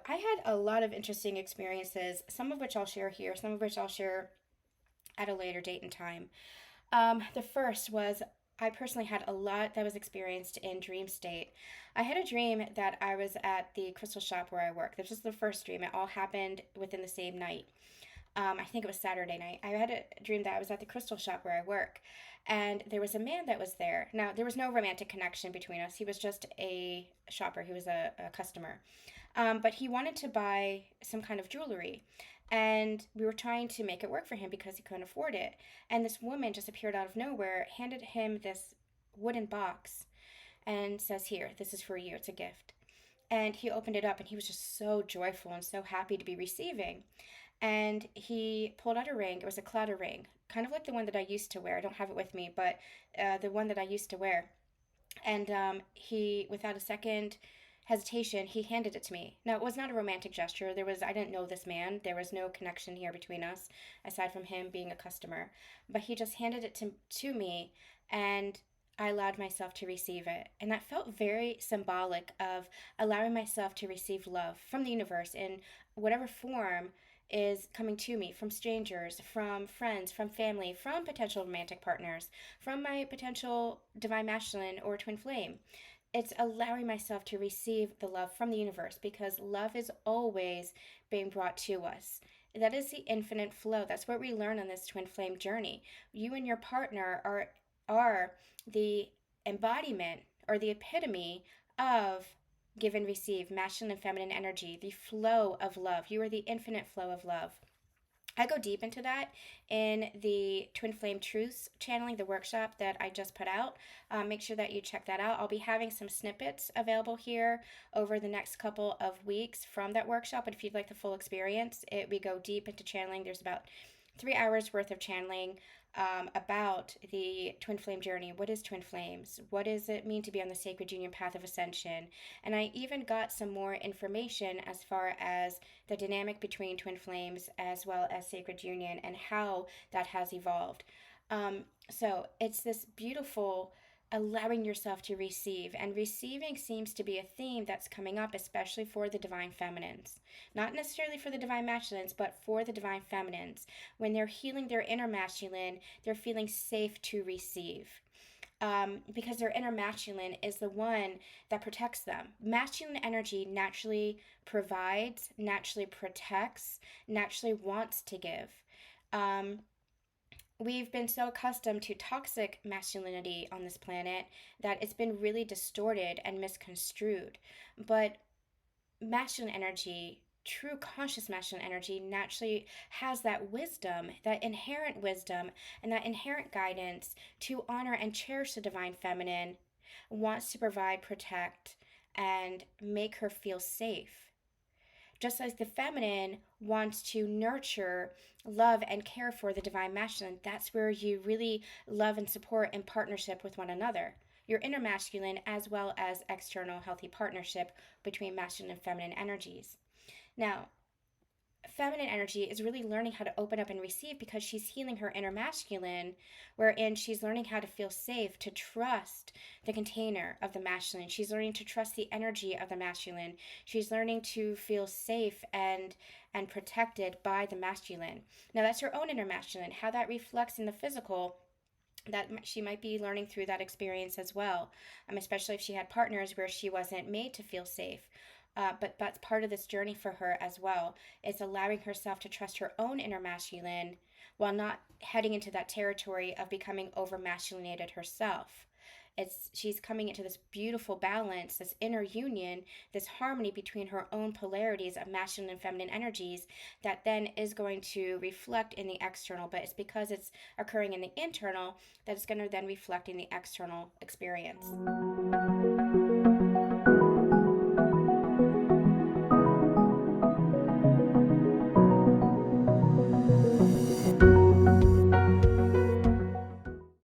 I had a lot of interesting experiences, some of which I'll share here, some of which I'll share at a later date and time. The first was I personally had a lot that was experienced in dream state. I had a dream that I was at the crystal shop where I work. This was the first dream. It all happened within the same night. I think it was Saturday night. I had a dream that I was at the crystal shop where I work, and there was a man that was there. Now, there was no romantic connection between us. He was just a shopper, he was a customer. But he wanted to buy some kind of jewelry, and we were trying to make it work for him because he couldn't afford it. And this woman just appeared out of nowhere, handed him this wooden box, and says, "Here, this is for you. It's a gift." And he opened it up, and he was just so joyful and so happy to be receiving. And he pulled out a ring. It was a clutter ring, kind of like the one that I used to wear. I don't have it with me, but the one that I used to wear. And he, without a second hesitation, he handed it to me. Now, it was not a romantic gesture. I didn't know this man. There was no connection here between us, aside from him being a customer. But he just handed it to me, and I allowed myself to receive it. And that felt very symbolic of allowing myself to receive love from the universe in whatever form is coming to me, from strangers, from friends, from family, from potential romantic partners, from my potential divine masculine or twin flame. It's allowing myself to receive the love from the universe, because love is always being brought to us. That is the infinite flow. That's what we learn on this twin flame journey. You and your partner are the embodiment or the epitome of give and receive, masculine and feminine energy, the flow of love. You are the infinite flow of love. I go deep into that in the Twin Flame Truths channeling, the workshop that I just put out. Make sure that you check that out. I'll be having some snippets available here over the next couple of weeks from that workshop. But if you'd like the full experience, we go deep into channeling. There's about 3 hours worth of channeling about the twin flame journey. What is twin flames? What does it mean to be on the sacred union path of ascension? And I even got some more information as far as the dynamic between twin flames as well as sacred union and how that has evolved. So it's this beautiful allowing yourself to receive, and receiving seems to be a theme that's coming up, especially for the divine feminines, not necessarily for the divine masculines, but for the divine feminines. When they're healing their inner masculine, they're feeling safe to receive, because their inner masculine is the one that protects them. Masculine energy naturally provides, naturally protects, naturally wants to give. um, we've been so accustomed to toxic masculinity on this planet that it's been really distorted and misconstrued. But masculine energy, true conscious masculine energy, naturally has that wisdom, that inherent wisdom, and that inherent guidance to honor and cherish the divine feminine, wants to provide, protect, and make her feel safe. Just as the feminine wants to nurture, love, and care for the divine masculine, that's where you really love and support in partnership with one another. Your inner masculine, as well as external healthy partnership between masculine and feminine energies. Now, feminine energy is really learning how to open up and receive, because she's healing her inner masculine, wherein she's learning how to feel safe, to trust the container of the masculine. She's learning to trust the energy of the masculine. She's learning to feel safe and protected by the masculine. Now, that's her own inner masculine. How that reflects in the physical, that she might be learning through that experience as well, especially if she had partners where she wasn't made to feel safe. But that's part of this journey for her as well. It's allowing herself to trust her own inner masculine while not heading into that territory of becoming over masculinated herself. She's coming into this beautiful balance, this inner union, this harmony between her own polarities of masculine and feminine energies that then is going to reflect in the external. But it's because it's occurring in the internal that it's going to then reflect in the external experience.